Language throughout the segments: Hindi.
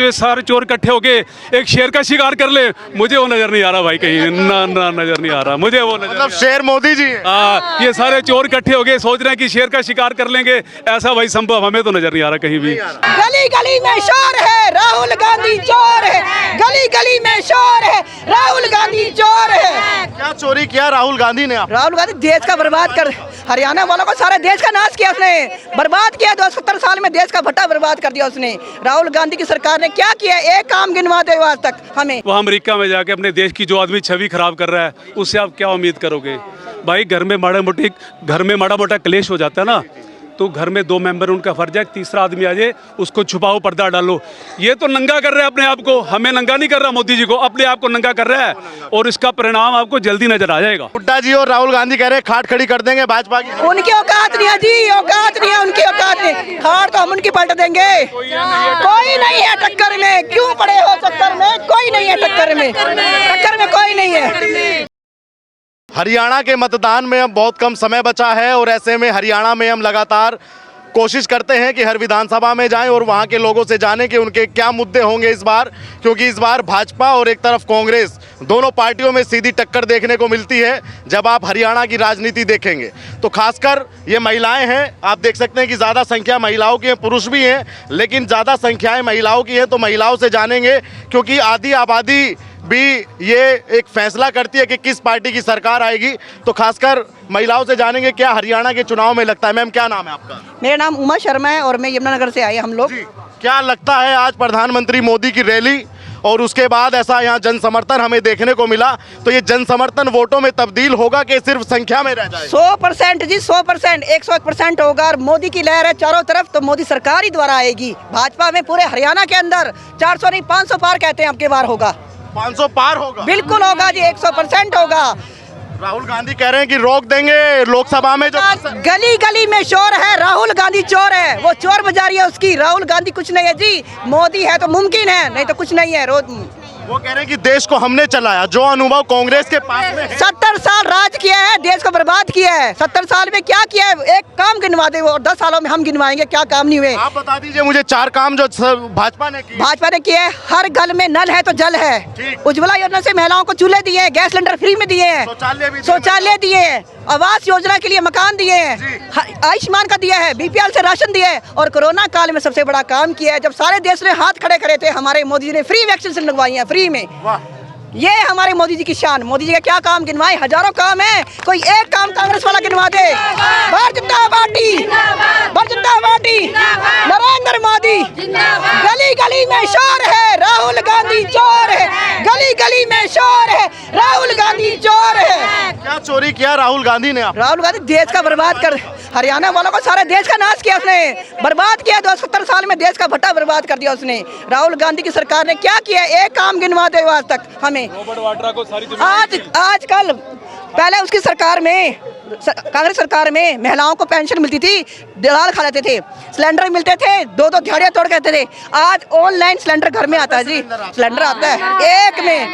ये सारे चोर इकट्ठे होके एक शेर का शिकार कर ले, मुझे वो नजर नहीं आ रहा भाई कहीं, ना ना नजर नहीं आ रहा मुझे वो नजर। मतलब शेर मोदी जी हैं। हाँ, ये सारे चोर इकट्ठे होके सोच रहे हैं कि शेर का शिकार कर लेंगे, ऐसा भाई संभव हमें तो नजर नहीं आ रहा कहीं भी। गली गली में शोर है, राहुल गांधी चोर है। गली गली में शोर है, राहुल गांधी चोर है। क्या चोरी किया राहुल गांधी ने? आप राहुल गांधी देश का बर्बाद कर, हरियाणा वालों को सारे देश का नाश किया उसने, बर्बाद किया। 270 साल में देश का भट्टा बर्बाद कर दिया उसने। राहुल गांधी की सरकार ने क्या किया? एक काम गिनवा दे आज तक हमें। वो अमेरिका में जाके अपने देश की जो आदमी छवि खराब कर रहा है, उससे आप क्या उम्मीद करोगे भाई? घर में माड़ा मोटा क्लेश हो जाता है ना, तो घर में 2 मेंबर उनका फर्ज है, तीसरा आदमी आ जाए उसको छुपाओ, पर्दा डालो। ये तो नंगा कर रहे हैं अपने आप को, हमें नंगा नहीं कर रहा मोदी जी को, अपने आप को नंगा कर रहा है, और इसका परिणाम आपको जल्दी नजर आ जाएगा। हुड्डा जी और राहुल गांधी कह रहे हैं खाट खड़ी कर देंगे भाजपा की। उनकी औकात नहीं है जी, औकात नहीं है उनकी, औकात नहीं। खाट तो हम उनकी पलट देंगे। कोई नहीं है टक्कर में, क्यों पड़े हो चक्कर में? कोई नहीं है टक्कर में, टक्कर में कोई नहीं है। हरियाणा के मतदान में अब बहुत कम समय बचा है और ऐसे में हरियाणा में हम लगातार कोशिश करते हैं कि हर विधानसभा में जाएं और वहां के लोगों से जानें कि उनके क्या मुद्दे होंगे इस बार, क्योंकि इस बार भाजपा और एक तरफ कांग्रेस, दोनों पार्टियों में सीधी टक्कर देखने को मिलती है जब आप हरियाणा की राजनीति देखेंगे। तो खासकर ये महिलाएं हैं, आप देख सकते हैं कि ज़्यादा संख्या महिलाओं की है, पुरुष भी हैं, लेकिन ज़्यादा संख्याएँ महिलाओं की है। तो महिलाओं से जानेंगे, क्योंकि आधी आबादी भी ये एक फैसला करती है कि किस पार्टी की सरकार आएगी। तो खासकर महिलाओं से जानेंगे क्या हरियाणा के चुनाव में लगता है। मैम क्या नाम है आपका? मेरा नाम उमा शर्मा है और मैं यमुनानगर से आई हम लोग। क्या लगता है आज प्रधानमंत्री मोदी की रैली और उसके बाद ऐसा यहाँ जन समर्थन हमें देखने को मिला, तो ये जन समर्थन वोटों में तब्दील होगा कि सिर्फ संख्या में रह जाएगा? 100% जी, 100%, 101% होगा। और मोदी की लहर है चारों तरफ, तो मोदी सरकार ही द्वारा आएगी। भाजपा में पूरे हरियाणा के अंदर 400 नहीं 500 पार कहते हैं, अब की बार होगा 500 पार होगा। बिल्कुल होगा जी, 100% होगा। राहुल गांधी कह रहे हैं कि रोक देंगे लोकसभा में जो गली गली में शोर है, राहुल गांधी चोर है। वो चोर बाजारी है उसकी, राहुल गांधी कुछ नहीं है जी। मोदी है तो मुमकिन है, नहीं तो कुछ नहीं है। वो कह रहे हैं कि देश को हमने चलाया, जो अनुभव कांग्रेस के पास में है। 70 साल राज किया है, देश को बर्बाद किया है। 70 साल में क्या किया है? एक काम गिनवा दे वो, और 10 सालों में हम गिनवाएंगे क्या काम नहीं हुए। आप बता दीजिए मुझे 4 काम जो भाजपा ने किए। भाजपा ने किए, हर घर में नल है तो जल है। उज्ज्वला योजना से महिलाओं को चूल्हे दिए, गैस सिलेंडर फ्री में दिए हैं, शौचालय दिए हैं, आवास योजना के लिए मकान दिए हैं, आयुष्मान का दिया है, बीपीएल से राशन दिया है। और कोरोना काल में सबसे बड़ा काम किया है, जब सारे देश ने हाथ खड़े करे थे, हमारे मोदी जी ने फ्री वैक्सीन लगवाई है, फ्री में। ये हमारे मोदी जी की शान। मोदी जी का क्या काम गिनवाए? हजारों काम है, कोई एक काम कांग्रेस वाला गिनवा दे। भारतीय जनता पार्टी, नरेंद्र मोदी। गली गली में शोर है, राहुल गांधी चोर है। गली गली में शोर है, राहुल गांधी चोर है। क्या चोरी किया राहुल गांधी ने? राहुल गांधी देश का बर्बाद कर, हरियाणा वालों को सारे देश का नाश किया उसने, बर्बाद किया। 270 साल में देश का भट्टा बर्बाद कर दिया उसने। राहुल गांधी की सरकार ने क्या किया? एक काम गिनवा दे आज तक हमें। आजकल, पहले उसकी सरकार में, कांग्रेस सरकार में महिलाओं को पेंशन मिलती थी, दलाल खा लेते थे, सिलेंडर मिलते थे, 2-2 दिहाड़ियां तोड़ कहते थे। आज ऑनलाइन सिलेंडर घर में आता है जी, सिलेंडर आता है एक में,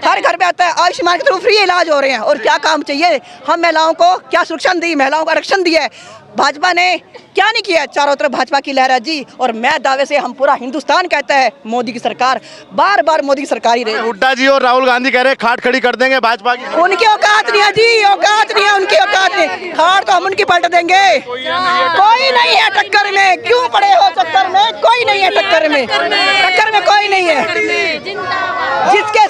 हर घर में आता है। आयुष्मान के थ्रू फ्री इलाज हो रहे हैं। और क्या काम चाहिए? हम महिलाओं को क्या सुरक्षा दी? महिलाओं को आरक्षण दिया है। भाजपा ने क्या नहीं किया? चारों तरफ भाजपा की लहर है जी। और मैं दावे से, हम पूरा हिंदुस्तान कहता है, मोदी की सरकार, बार बार मोदी की सरकार ही रही। हुड्डा जी और राहुल गांधी कह रहे हैं खाट खड़ी कर देंगे भाजपा की। उनकी औकात नहीं है जी, औकात नहीं है उनकी, औकात नहीं। खाट तो हम उनकी पलट देंगे। कोई नहीं है टक्कर में, क्यों पड़े हो चक्कर में? कोई नहीं है टक्कर में, टक्कर में कोई नहीं है। जिसके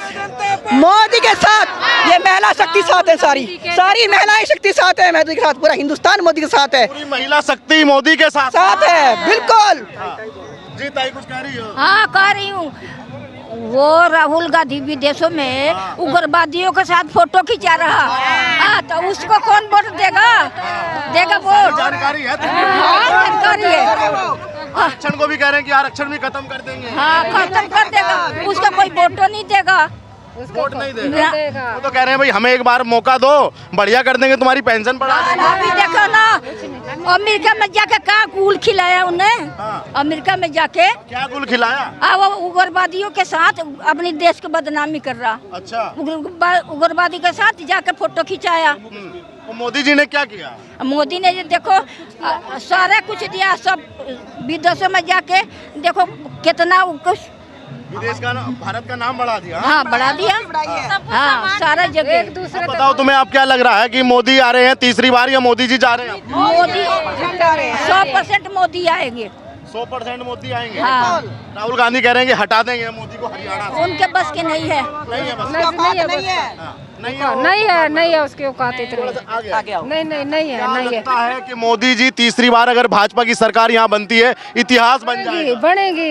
मोदी के साथ ये महिला शक्ति साथ है, सारी महिलाएं शक्ति साथ है मोदी के साथ, पूरा हिंदुस्तान मोदी के साथ है। पूरी महिला शक्ति मोदी के साथ है, बिल्कुल। जी ताई कुछ कह रही हो? हाँ कह रही हूँ। वो राहुल गांधी विदेशों में उग्रवादियों के साथ फोटो खिंचा रहा, तो उसको कौन वोट देगा वोट? जानकारी है? जानकारी है। आरक्षण को भी कह रहे हैं कि आरक्षण भी खत्म कर देंगे। हाँ खत्म कर देगा, उसका कोई वोटो नहीं देगा, वोट नहीं देगा। वो तो कह रहे हैं भाई हमें एक बार मौका दो, बढ़िया कर देंगे, तुम्हारी पेंशन बढ़ा देंगे। अभी देखो ना, अमेरिका में जाके क्या गुल खिलाया उन्हें। अमेरिका में जाके क्या गुल खिलाया? वो उग्रवादियों के साथ अपने देश की बदनामी कर रहा। अच्छा। उग्रवादी के साथ जाकर फोटो खिंचाया। मोदी जी ने क्या किया? मोदी ने देखो सारा कुछ दिया, सब विदेशों में जाके देखो कितना विदेश का भारत का नाम बढ़ा दिया। हाँ बढ़ा दिया, हाँ सारा जगह एक दूसरे बताओ तुम्हें आप क्या लग रहा है कि मोदी आ रहे हैं तीसरी बार या मोदी जी जा रहे हैं? मोदी 100% मोदी आएंगे। 100% मोदी आएंगे। हाँ। राहुल गांधी कह रहे हैं कि हटा देंगे मोदी को हरियाणा से। उनके बस के नहीं है। नहीं है बस। नहीं है उसके औकात इतनी। आगे आओ। नहीं है क्या लगता है कि मोदी जी तीसरी बार अगर भाजपा की सरकार यहाँ बनती है इतिहास बन जाएगा?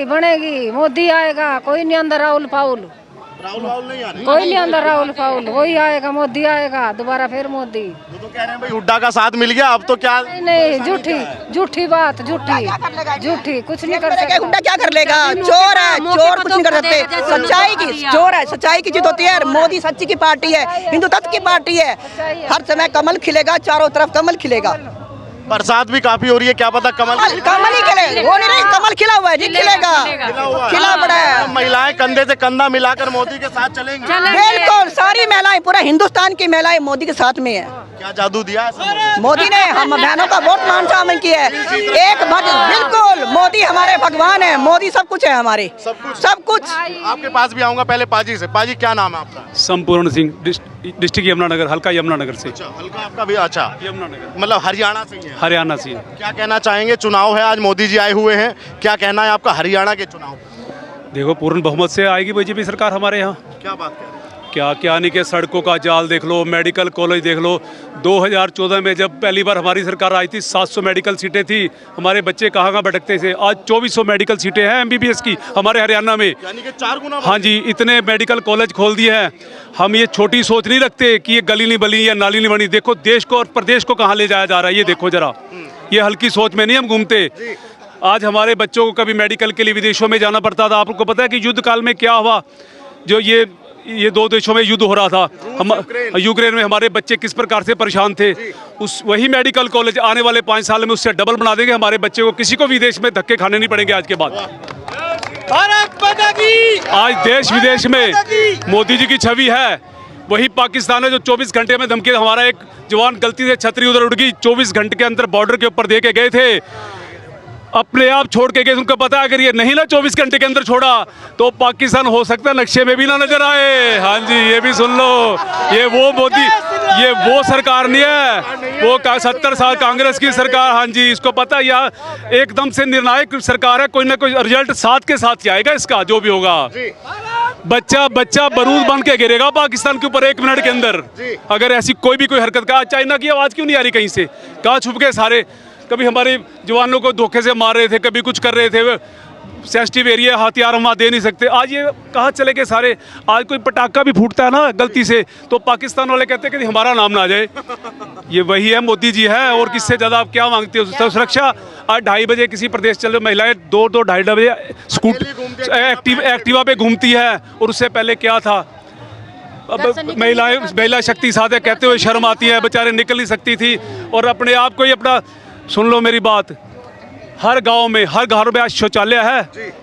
बनेगी मोदी आएगा, कोई नहीं अंदर राहुल फाउल, राहुल नहीं आ रहे? कोई नहीं अंदर राहुल फाउल, वही आएगा, मोदी आएगा दोबारा, फिर मोदी। वो तो कह रहे हैं भाई हुड्डा का साथ मिल गया अब तो क्या? नहीं झूठी बात, झूठी कुछ नहीं कर सकता। हुड्डा क्या कर लेगा? चोर है, चोर कुछ नहीं कर सकते। सच्चाई की चोर है, सच्चाई की जीत होती है। मोदी सच्ची की पार्टी है, हिंदुत्व की पार्टी है। हर समय कमल खिलेगा, चारों तरफ कमल खिलेगा। बरसात भी काफी हो रही है, क्या पता कमल कमल ही खिले, वो नहीं कमल खिला हुआ है जी, खिलेगा, खिला पड़ा है। महिलाएं कंधे से कंधा मिलाकर मोदी के साथ चलेंगी। बिल्कुल सारी महिलाएं, पूरा हिंदुस्तान की महिलाएं मोदी के साथ में है। क्या जादू दिया है मोदी ने? हम बहनों का बहुत मान सम्मान किया है। एक बिल्कुल मोदी हमारे भगवान है, मोदी सब कुछ है हमारे, सब कुछ। आपके पास भी आऊंगा, पहले पाजी से। पाजी क्या नाम है आपका? संपूर्ण सिंह, डिस्ट्रिक्ट यमुनानगर, हल्का यमुनानगर से। अच्छा, हल्का आपका भी? अच्छा, यमुनानगर मतलब हरियाणा से ही है? हरियाणा से। क्या कहना चाहेंगे? चुनाव है आज, मोदी जी आए हुए हैं, क्या कहना है आपका हरियाणा के चुनाव? देखो पूर्ण बहुमत से आएगी बीजेपी सरकार हमारे यहाँ। क्या बात कर रहे हैं? क्या नहीं कि सड़कों का जाल देख लो, मेडिकल कॉलेज देख लो। 2014 में जब पहली बार हमारी सरकार आई थी 700 मेडिकल सीटें थी, हमारे बच्चे कहाँ भटकते थे। आज 2400 मेडिकल सीटें हैं MBBS की हमारे हरियाणा में, यानी कि 4 गुना। हाँ जी, इतने मेडिकल कॉलेज खोल दिए हैं। हम ये छोटी सोच नहीं रखते कि ये गली नहीं बनी या नाली नहीं बनी। देखो देश को और प्रदेश को कहाँ ले जाया जा रहा है, ये देखो जरा। ये हल्की सोच में नहीं हम घूमते। आज हमारे बच्चों को कभी मेडिकल के लिए विदेशों में जाना पड़ता था। आपको पता है कि युद्ध काल में क्या हुआ? जो ये 2 देशों में युद्ध हो रहा था, हम यूक्रेन में, हमारे बच्चे किस प्रकार से परेशान थे। वही मेडिकल कॉलेज आने वाले 5 साल में उससे डबल बना देंगे। हमारे बच्चे को किसी को विदेश में धक्के खाने नहीं पड़ेंगे आज के बाद। आज देश विदेश में मोदी जी की छवि है। वही पाकिस्तान है जो 24 घंटे में धमकी, हमारा एक जवान गलती से छतरी उधर उड़ गई, 24 घंटे के अंदर बॉर्डर के ऊपर दे के गए थे, अपने आप छोड़ के गए। उनको पता है अगर ये नहीं ना 24 घंटे के अंदर छोड़ा तो पाकिस्तान हो सकता है नक्शे में भी ना नजर आए। हाँ जी, ये भी सुन लो। ये वो मोदी, ये वो सरकार नहीं है, वो 70 साल कांग्रेस की सरकार। हाँ जी, इसको पता है यार, एकदम से निर्णायक सरकार है। कोई ना कोई रिजल्ट साथ के साथ ही आएगा इसका, जो भी होगा। बच्चा बारूद बन के गिरेगा पाकिस्तान के ऊपर 1 मिनट के अंदर, अगर ऐसी कोई हरकत। का चाइना की आवाज क्यों नहीं आ रही कहीं से? कहाँ छुप गए सारे? कभी हमारे जवानों को धोखे से मार रहे थे, कभी कुछ कर रहे थे। सेंसिटिव एरिया, हथियार हम वहाँ दे नहीं सकते। आज ये कहाँ चले गए सारे? आज कोई पटाखा भी फूटता है ना गलती से तो पाकिस्तान वाले कहते हैं कि हमारा नाम ना आ जाए। ये वही है, मोदी जी है। और किससे ज़्यादा आप क्या मांगते हो? सुरक्षा। आज 2:30 बजे किसी प्रदेश चल रहे महिलाएं 2-2-2:30 बजे एक्टिवा पे घूमती है। और उससे पहले क्या था? अब महिला शक्ति साथ है कहते हुए शर्म आती है, बेचारे निकल नहीं सकती थी। और अपने आप को ही अपना, सुन लो मेरी बात, हर गांव में, हर घर में आज शौचालय है।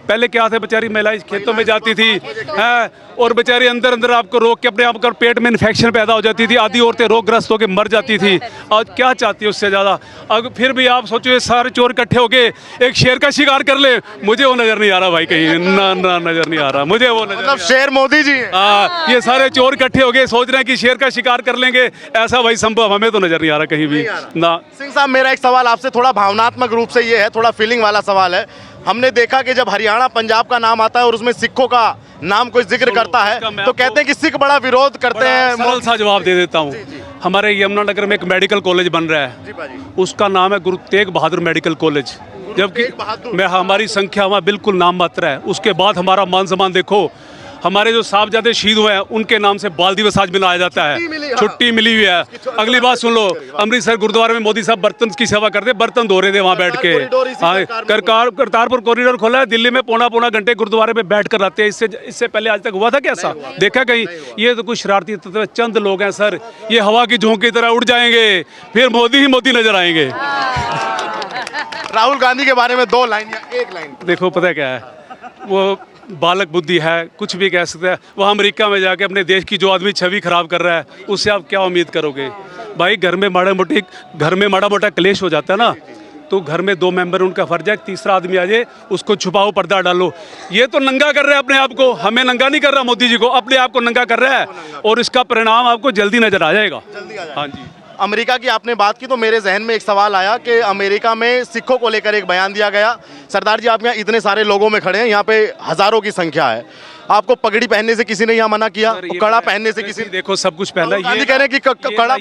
पहले क्या थे? बेचारी महिलाएं खेतों में जाती थी है, और बेचारी अंदर आपको रोक के अपने आप कर पेट में इन्फेक्शन पैदा हो जाती थी। आधी औरतें रोगग्रस्त होकर मर जाती थी। आज क्या चाहती है उससे ज़्यादा? अब फिर भी आप सोचो ये सारे चोर इकट्ठे होके एक शेर का शिकार कर ले, मुझे वो नज़र नहीं आ रहा भाई कहीं। ना नज़र नहीं आ रहा मुझे वो नजर। मतलब शेर मोदी जी हैं। हाँ, ये सारे चोर इकट्ठे हो गए, सोच रहे हैं कि शेर का शिकार कर लेंगे। ऐसा भाई संभव हमें तो नजर नहीं आ रहा कहीं भी ना। सिंह साहब, मेरा एक सवाल आपसे थोड़ा भावनात्मक रूप से ये है, थोड़ा फीलिंग वाला सवाल है। हमने देखा कि जब हरियाणा पंजाब का नाम आता है और उसमें सिखों का नाम कोई जिक्र करता है तो कहते हैं कि सिख बड़ा विरोध करते हैं। सरल सा जवाब दे देता हूँ। हमारे यमुनानगर में एक मेडिकल कॉलेज बन रहा है, उसका नाम है गुरु तेग बहादुर मेडिकल कॉलेज। जबकि हमारी संख्या वहाँ बिल्कुल नाम मात्र है। उसके बाद हमारा मान सम्मान देखो, हमारे जो साहबजादे शहीद हुए हैं उनके नाम से बाल दिवस आज मनाया जाता है। छुट्टी मिली हुई है। अगली बात सुन लो, अमृतसर गुरुद्वारे में मोदी साहब बर्तन की सेवा करते, बर्तन धो रहे थे वहाँ बैठ के। हाँ, करतारपुर कॉरिडोर खोला है, दिल्ली में पौना घंटे गुरुद्वारे में बैठ कर आते हैं। इससे पहले आज तक हुआ था कैसा? देखा कहीं? ये तो कुछ शरारती तत्व चंद लोग हैं सर, ये हवा की झोंके की तरह उड़ जाएंगे, फिर मोदी ही मोदी नजर आएंगे। राहुल गांधी के बारे में 2 लाइन या 1 लाइन? देखो पता क्या है, वो बालक बुद्धि है, कुछ भी कह सकते हैं। वह अमेरिका में जाके अपने देश की जो आदमी छवि खराब कर रहा है, उससे आप क्या उम्मीद करोगे भाई? घर में माड़ा मोटा क्लेश हो जाता है ना, तो घर में 2 मेंबर उनका फर्ज है, तीसरा आदमी आ जाए उसको छुपाओ, पर्दा डालो। ये तो नंगा कर रहे हैं अपने आप को, हमें नंगा नहीं कर रहा मोदी जी को, अपने आप को नंगा कर रहा है और इसका परिणाम आपको जल्दी नजर आ जाएगा। हाँ जी। अमेरिका की आपने बात की तो मेरे जहन में एक सवाल आया कि अमेरिका में सिखों को लेकर एक बयान दिया गया। सरदार जी, आप यहाँ इतने सारे लोगों में खड़े हैं, यहाँ पे हजारों की संख्या है, आपको पगड़ी पहनने से किसी ने यहाँ मना किया? कड़ा पहनने से किसी? देखो सब कुछ पहना ये कह रहे हैं कि कड़ा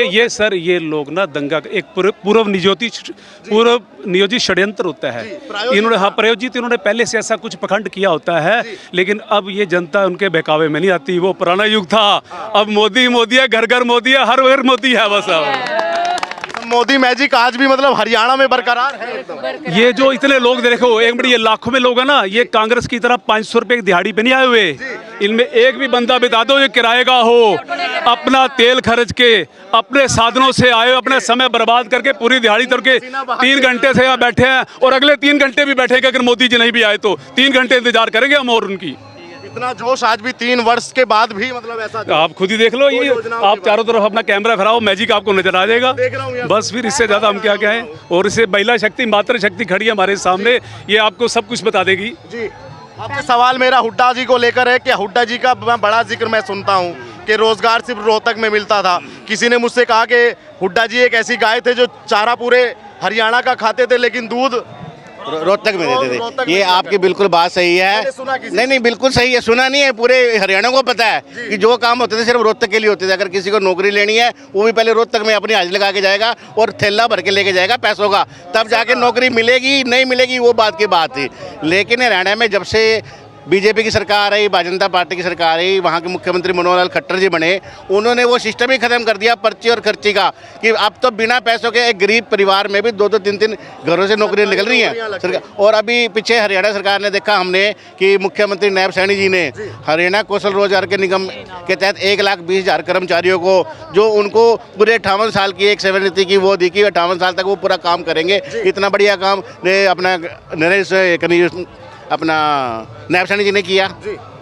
ये सर ये लोग ना दंगा एक पूर्व नियोजित षड्यंत्र होता है। इन्होंने प्रायोजित इन्होंने पहले से ऐसा कुछ पखंड किया होता है, लेकिन अब ये जनता उनके बहकावे में नहीं आती। वो पुराना युग था, अब मोदी मोदी है, घर घर मोदी है, हर घर मोदी है बस। अब मोदी मैजिक आज भी मतलब हरियाणा में बरकरार है एकदम। ये जो इतने लोग देखो, एक मिनट, ये लाखों में लोग है ना, ये कांग्रेस की तरह 500 रुपए की दिहाड़ी पे नहीं आए हुए। इनमें एक भी बंदा बता दो जो किराए का हो, अपना तेल खर्च के अपने साधनों से आए, अपने समय बर्बाद करके पूरी दिहाड़ी तोड़ के 3 घंटे से यहाँ बैठे हैं और अगले 3 घंटे भी बैठेंगे। अगर मोदी जी नहीं भी आए तो 3 घंटे इंतजार करेंगे हम और उनकी। इतना जोश आज भी 3 वर्ष के बाद भी मतलब ऐसा आप खुद ही देख लो, ये आप चारों तरफ अपना कैमरा फिराओ, मैजिक आपको नजर आ जाएगा। बस फिर इससे ज्यादा हम क्या कहें। और इसे महिला शक्ति, मातृ शक्ति खड़ी है हमारे सामने, ये आपको सब कुछ बता देगी जी। आपके सवाल मेरा हुड्डा जी को लेकर है कि हुड्डा जी का बड़ा जिक्र मैं सुनता हूँ कि रोजगार सिर्फ रोहतक में मिलता था। किसी ने मुझसे कहा कि हुड्डा जी एक ऐसी गाय थे जो चारा पूरे हरियाणा का खाते थे लेकिन दूध रोहतक में देते थे। ये आपकी बिल्कुल बात सही है। नहीं बिल्कुल सही है, सुना नहीं है, पूरे हरियाणा को पता है कि जो काम होते थे सिर्फ रोहतक के लिए होते थे। अगर किसी को नौकरी लेनी है वो भी पहले रोहतक में अपनी हाजिरी लगा के जाएगा और थैला भर के लेके जाएगा पैसों का, तब जाके नौकरी मिलेगी नहीं मिलेगी वो बात की बात थी। लेकिन हरियाणा में जब से बीजेपी की सरकार आई, भारतीय जनता पार्टी की सरकार आई, वहाँ के मुख्यमंत्री मनोहर लाल खट्टर जी बने, उन्होंने वो सिस्टम ही खत्म कर दिया पर्ची और खर्ची का, कि अब तो बिना पैसों के एक गरीब परिवार में भी 2-2 3-3 घरों से नौकरियां निकल रही हैं। और अभी पीछे हरियाणा सरकार ने देखा हमने कि मुख्यमंत्री नायब सैनी जी ने हरियाणा कौशल रोजगार के निगम के तहत 1,20,000 कर्मचारियों को, जो उनको पूरे 58 साल की एक सेवा नीति की वो दी कि 58 साल तक वो पूरा काम करेंगे। इतना बढ़िया काम अपना नायब सैनी जी ने किया।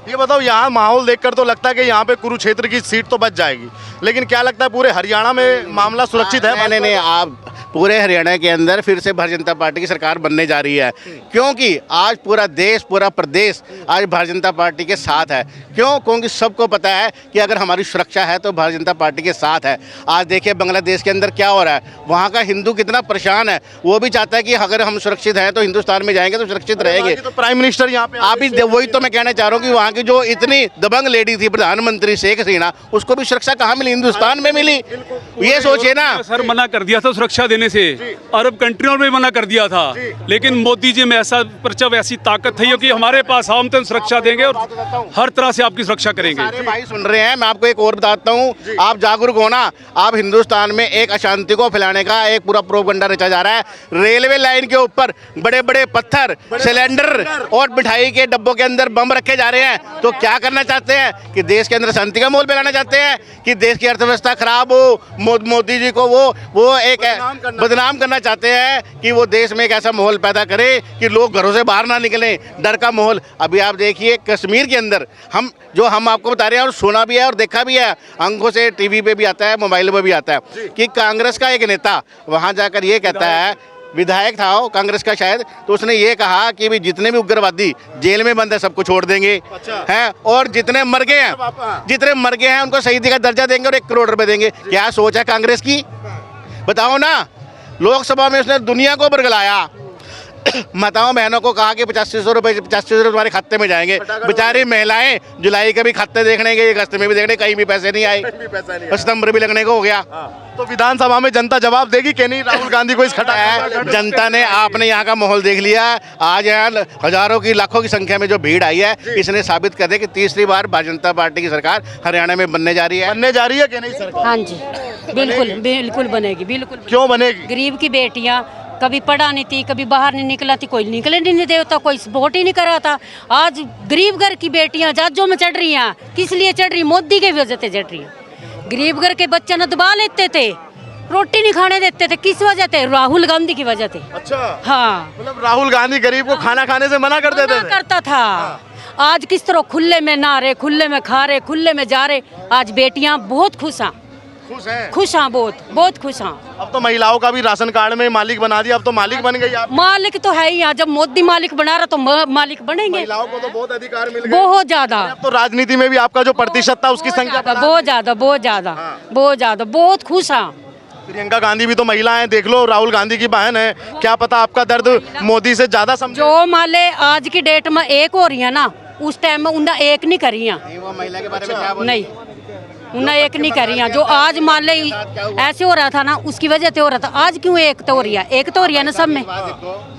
ये बताओ, यहाँ माहौल देखकर तो लगता है कि यहाँ पे कुरुक्षेत्र की सीट तो बच जाएगी, लेकिन क्या लगता है पूरे हरियाणा में मामला सुरक्षित है? नहीं, आप पूरे हरियाणा के अंदर फिर से भारतीय जनता पार्टी की सरकार बनने जा रही है, क्योंकि आज पूरा देश, पूरा प्रदेश आज भारतीय जनता पार्टी के साथ है। क्यों? क्योंकि सबको पता है कि अगर हमारी सुरक्षा है तो भारतीय जनता पार्टी के साथ है। आज देखिए बांग्लादेश के अंदर क्या हो रहा है, वहाँ का हिंदू कितना परेशान है, वो भी चाहता है कि अगर हम सुरक्षित हैं तो हिंदुस्तान में जाएंगे तो सुरक्षित रहेंगे। तो प्राइम मिनिस्टर यहाँ पे आप ही, वही तो मैं कहना चाह रहा हूँ कि वहाँ की जो इतनी दबंग लेडी थी प्रधानमंत्री शेख हसीना, उसको भी सुरक्षा कहाँ मिली? हिंदुस्तान में मिली। ये सोचिए ना सर, मना कर दिया था सुरक्षा देने से, अरब कंट्रियों में मना कर दिया था, लेकिन मोदी जी में ऐसा प्रचव, ऐसी ताकत है कि हमारे पास हम तो सुरक्षा देंगे और हर तरह से आपकी सुरक्षा करेंगे। सारे भाई सुन रहे हैं, मैं आपको एक और बताता हूँ, आप जागरूक हो ना। आप हिंदुस्तान में एक अशांति को फैलाने का एक पूरा प्रोपगंडा रचा जा रहा है। रेलवे लाइन के ऊपर बड़े बड़े पत्थर, सिलेंडर और मिठाई के डब्बों के अंदर बम रखे जा रहे हैं। तो क्या करना चाहते हैं कि देश के अंदर शांति का माहौल फैलाना चाहते हैं कि देश की अर्थव्यवस्था खराब हो, मोदी जी को वो एक बदनाम करना चाहते हैं कि वो देश में एक ऐसा माहौल पैदा करे कि लोग घरों से बाहर ना निकलें, डर का माहौल। अभी आप देखिए कश्मीर के अंदर हम आपको बता रहे हैं और सुना भी है और देखा भी है, आंखों से टीवी पे भी आता है, मोबाइल पे भी आता है कि कांग्रेस का एक नेता वहाँ जाकर ये कहता है, विधायक था वो कांग्रेस का शायद, तो उसने ये कहा कि भी जितने भी उग्रवादी जेल में बंद है सबको छोड़ देंगे हैं, और जितने मर गए हैं उनको शहीदी का दर्जा देंगे और 1 करोड़ रुपए देंगे। क्या सोच है कांग्रेस की, बताओ ना। लोकसभा में उसने दुनिया को बरगलाया, माताओं बहनों को कहा कि 8500 रुपये तुम्हारे खाते में जाएंगे। बेचारी महिलाएं जुलाई के भी खाते देखने गई, अगस्त में भी देखने, कहीं भी पैसे नहीं आए, सितंबर भी लगने को हो गया। तो विधानसभा में जनता जवाब देगी कि नहीं राहुल गांधी को इस खटा है? जनता ने, आपने यहाँ का माहौल देख लिया। आज यहाँ हजारों की, लाखों की संख्या में जो भीड़ आई है, इसने साबित कर दिया कि तीसरी बार भारतीय जनता पार्टी की सरकार हरियाणा में बनने जा रही है कि नहीं सरकार? हाँ जी, बिल्कुल बनेगी, बिल्कुल। क्यों बनेगी? गरीब की बेटियां कभी पढ़ा नहीं थी, कभी बाहर नहीं निकला थी, कोई निकले नहीं देता, कोई वोट ही नहीं करा था। आज गरीब घर की बेटियां जहाजों में चढ़ रही हैं, किस लिए चढ़ रही? मोदी के वजह से चढ़ रही हैं। गरीब घर के बच्चे न दबा लेते थे, रोटी नहीं खाने देते थे, किस वजह से? राहुल गांधी की वजह से। अच्छा, हाँ, मतलब राहुल गांधी गरीब को खाना खाने से मना कर देते थे? करता था। आज किस तरह खुले में नहा रहे, खुले में खा रहे, खुले में जा रहे। आज बेटियां बहुत खुश हैं, खुश हैं? खुश हाँ, बहुत बहुत खुश हाँ। अब तो महिलाओं का भी राशन कार्ड में मालिक बना दिया, अब तो मालिक बन गई आप। मालिक तो है ही यहाँ, जब मोदी मालिक बना रहा तो मालिक बनेंगे। महिलाओं को तो बहुत अधिकार मिल गए। बहुत ज्यादा। अब तो राजनीति में भी आपका जो प्रतिशत था उसकी संख्या बढ़ा दी। बहुत ज्यादा, बहुत ज्यादा, बहुत ज्यादा, बहुत खुश हाँ। प्रियंका गांधी भी तो महिला हैं, देख लो, राहुल गांधी की बहन है, क्या पता आपका दर्द मोदी से ज्यादा समझे। जो माले आज की डेट में एक हो रही है ना, उस टाइम में उन्हें एक नहीं करी है। वो महिला के बारे में क्या नहीं, उन्हें एक नहीं करी है। जो आज मान ले ऐसे हो रहा था ना, उसकी वजह से हो रहा था। आज क्यों एक तो हो रही है? एक तो हो रही है ना सब में।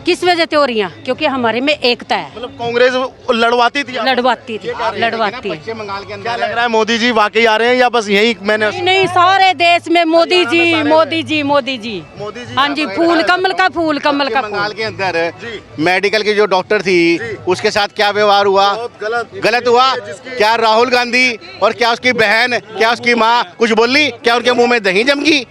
किस वजह से हो रही है? क्योंकि हमारे में एकता है। मतलब कांग्रेस लड़वाती थी, लड़वाती थी, लड़वाती। पश्चिम बंगाल के क्या अंदर लग रहा है मोदी जी वाकई आ रहे हैं या बस यही मैंने नहीं, सारे देश में मोदी जी, मोदी जी, मोदी जी। मोदी जी हाँ जी, फूल कमल का फूल, कमल का बंगाल फूल। के अंदर मेडिकल की जो डॉक्टर थी उसके साथ क्या व्यवहार हुआ? बहुत गलत हुआ। क्या राहुल गांधी और क्या उसकी बहन, क्या उसकी माँ कुछ बोली? क्या उनके मुंह में दही जम गई?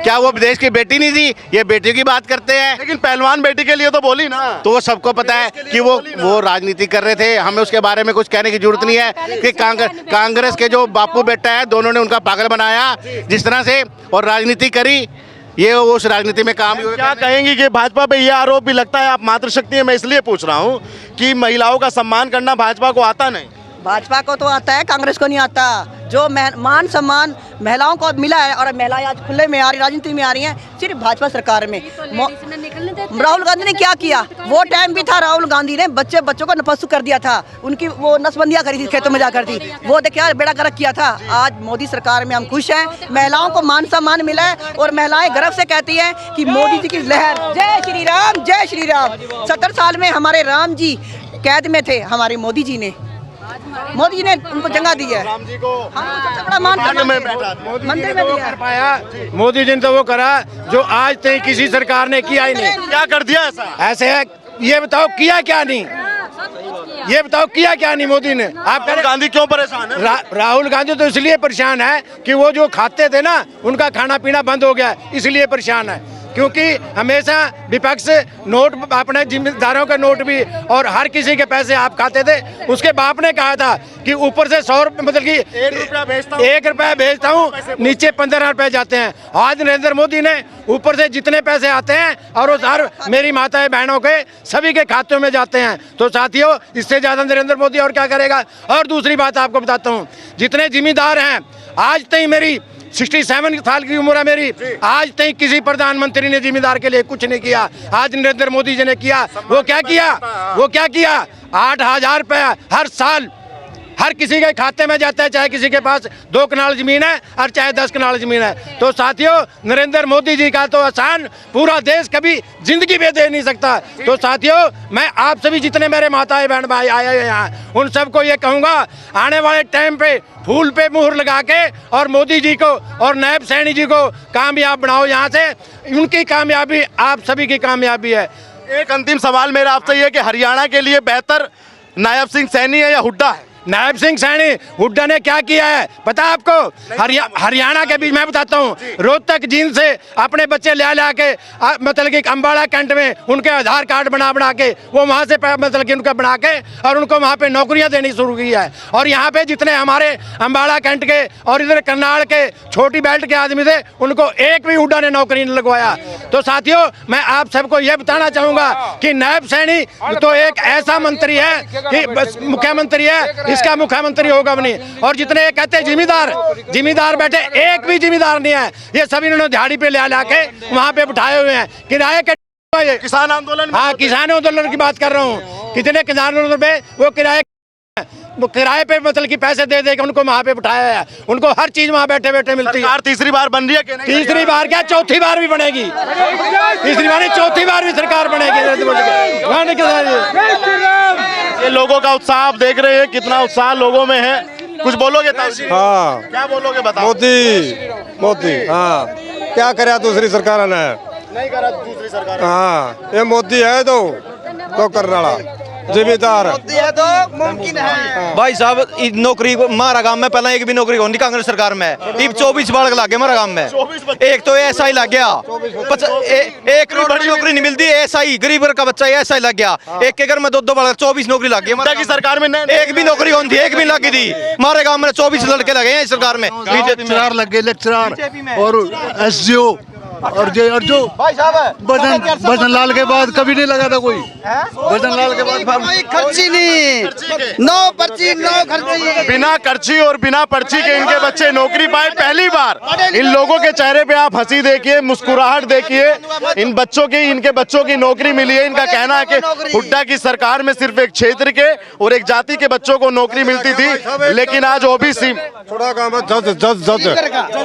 क्या वो देश की बेटी नहीं थी? ये बेटी की बात करते हैं। लेकिन पहलवान बेटी के लिए तो बोली ना। तो वो सबको पता है कि वो राजनीति कर रहे थे। हमें उसके बारे में कुछ कहने की जरूरत नहीं है कि कांग्रेस के जो बापू बेटा है, दोनों ने उनका पागल बनाया जिस तरह से, और राजनीति करी। ये उस राजनीति में काम हुए। क्या कहेंगी कि भाजपा पे ये आरोप भी लगता है आप मातृशक्ति है? मैं इसलिए पूछ रहा हूँ कि महिलाओं का सम्मान करना भाजपा को आता नहीं। भाजपा को तो आता है, कांग्रेस को नहीं आता। जो मान सम्मान महिलाओं को मिला है और महिलाएं आज खुले में आ रही, राजनीति में आ रही हैं, सिर्फ भाजपा सरकार में। राहुल गांधी ने क्या किया? वो टाइम भी था, राहुल गांधी ने बच्चों को नपसू कर दिया था, उनकी वो नसबंदियां करी थी, खेतों में जाकर थी, वो देखिए बेड़ा गर्क किया था। आज मोदी सरकार में हम खुश हैं, महिलाओं को मान सम्मान मिला है और महिलाएं गर्व से कहती हैं कि मोदी जी की लहर। जय श्री राम, जय श्री राम। 70 साल में हमारे राम जी कैद में थे, हमारे मोदी जी ने उनको जगह दी है। राम जी को सबसे बड़ा मान मंदिर में बैठा मंदिर में दिया है। पाया मोदी जी ने तो वो करा जो आज तक किसी सरकार ने किया ही नहीं। क्या कर दिया ऐसा? ऐसे है, ये बताओ किया क्या नहीं? ये बताओ किया क्या नहीं मोदी ने? आप राहुल गांधी क्यों परेशान है? राहुल गांधी तो इसलिए परेशान है कि वो जो खाते थे ना, उनका खाना पीना बंद हो गया, इसलिए परेशान है। क्योंकि हमेशा विपक्ष नोट, अपने जिम्मेदारों के नोट भी और हर किसी के पैसे आप खाते थे। उसके बाप ने कहा था कि ऊपर से 100 रुपये, मतलब कि 1 रुपया भेजता हूँ, नीचे 15 रुपए जाते हैं। आज नरेंद्र मोदी ने ऊपर से जितने पैसे आते हैं और वो हर मेरी माताएं बहनों के सभी के खातों में जाते हैं। तो साथियों, इससे ज़्यादा नरेंद्र मोदी और क्या करेगा? और दूसरी बात आपको बताता हूँ, जितने जिम्मेदार हैं, आज तक मेरी 67 साल की उम्र है मेरी, आज तक किसी प्रधानमंत्री ने जिम्मेदार के लिए कुछ नहीं किया। आज नरेंद्र मोदी जी ने किया। वो क्या किया? 8,000 रुपया हर साल हर किसी के खाते में जाता है, चाहे किसी के पास 2 कनाल जमीन है और चाहे 10 कनाल जमीन है। तो साथियों, नरेंद्र मोदी जी का तो आसान पूरा देश कभी जिंदगी में दे नहीं सकता। तो साथियों, मैं आप सभी जितने मेरे माताएं बहन भाई आए हैं यहाँ, उन सबको ये कहूँगा, आने वाले टाइम पे फूल पे मुहर लगा के और मोदी जी को और नायब सैनी जी को कामयाब बनाओ। यहाँ से उनकी कामयाबी आप सभी की कामयाबी है। एक अंतिम सवाल मेरा आपसे ये कि हरियाणा के लिए बेहतर नायब सिंह सैनी है या हुड्डा है? नायब सिंह सैनी, हुड्डा ने क्या किया है पता है आपको? हरियाणा के बीच मैं बताता हूँ, रोहतक झील से अपने बच्चे ला के मतलब कि अम्बाड़ा कैंट में उनके आधार कार्ड बना के वो वहाँ से मतलब कि उनका बना के और उनको वहाँ पे नौकरियाँ देनी शुरू की है। और यहाँ पे जितने हमारे अम्बाड़ा कैंट के और इधर करनाल के छोटी बेल्ट के आदमी थे, उनको एक भी हुड्डा ने नौकरी नहीं लगवाया। तो साथियों, मैं आप सबको ये बताना चाहूँगा कि नायब सैनी तो एक ऐसा मंत्री है कि बस मुख्यमंत्री है, इसका मुख्यमंत्री होगा भी नहीं। और जितने ये कहते हैं जिम्मेदार बैठे, एक भी जिम्मेदार नहीं है। ये सभी इन्होंने दिहाड़ी पे ला के वहाँ पे बिठाए हुए हैं। किराए के किसान आंदोलन, हाँ, किसान आंदोलन की बात कर रहा हूँ। कितने किसान आंदोलन पे वो किराए पे मतलब कि पैसे दे के उनको वहाँ पे बिठाया है। उनको हर चीज वहाँ बैठे बैठे मिलती है। सरकार तीसरी बार बन रही है कि नहीं? तीसरी बार क्या, चौथी बार भी बनेगी। तीसरी बार नहीं, चौथी बार भी सरकार बनेगी। ये लोगों का उत्साह आप देख रहे हैं, कितना उत्साह लोगों में है। कुछ बोलोगे? हाँ, क्या बोलोगे बताओ? मोदी हाँ, क्या करे दूसरी सरकार ने? नहीं करा दूसरी सरकार। हाँ, ये मोदी है तो कर रहा जिम्मेदार तो मुमकिन है। भाई साहब नौकरी हमारा गांव में पहले एक भी नौकरी होनी कांग्रेस सरकार में, अब 24 बालक लग गए हमारा गांव में। एक तो ऐसा ही लग गया, एक बड़ी नौकरी नहीं मिलती, ऐसा ही गरीब का बच्चा ऐसा ही लग गया। एक के घर में 2 बालक, 24 नौकरी लग गई की सरकार में एक भी नौकरी होती, एक भी लगी थी हमारे गांव में। 24 लड़के लगे हैं इस सरकार में, बीजेपी में लेक्चरार लग गए, लेक्चरार और एसडीओ और जो भाई साहब भजन लाल के बाद कभी नहीं लगा था कोई, भजन लाल के बाद खर्ची नहीं, नो पर्ची नो खर्ची। बिना पर्ची और बिना पर्ची के इनके बच्चे नौकरी पाए पहली बार। इन लोगों के चेहरे पे आप हंसी देखिए, मुस्कुराहट देखिए। इन बच्चों की, इनके बच्चों की नौकरी मिली है। इनका कहना है कि हुड्डा की सरकार में सिर्फ एक क्षेत्र के और एक जाति के बच्चों को नौकरी मिलती थी, लेकिन आज ओबीसी थोड़ा काम है जज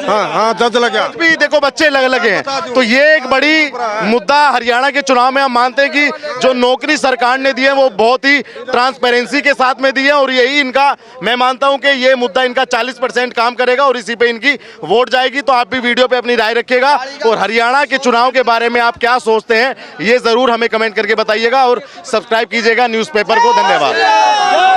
हाँ जज लगा भी देखो बच्चे लगे हैं। तो ये एक बड़ी मुद्दा हरियाणा के चुनाव में हम मानते हैं कि जो नौकरी सरकार ने दी है वो बहुत ही ट्रांसपेरेंसी के साथ में दी है, और यही इनका, मैं मानता हूं कि ये मुद्दा इनका 40% काम करेगा और इसी पे इनकी वोट जाएगी। तो आप भी वीडियो पे अपनी राय रखिएगा और हरियाणा के चुनाव के बारे में आप क्या सोचते हैं ये जरूर हमें कमेंट करके बताइएगा और सब्सक्राइब कीजिएगा न्यूज़पेपर को। धन्यवाद।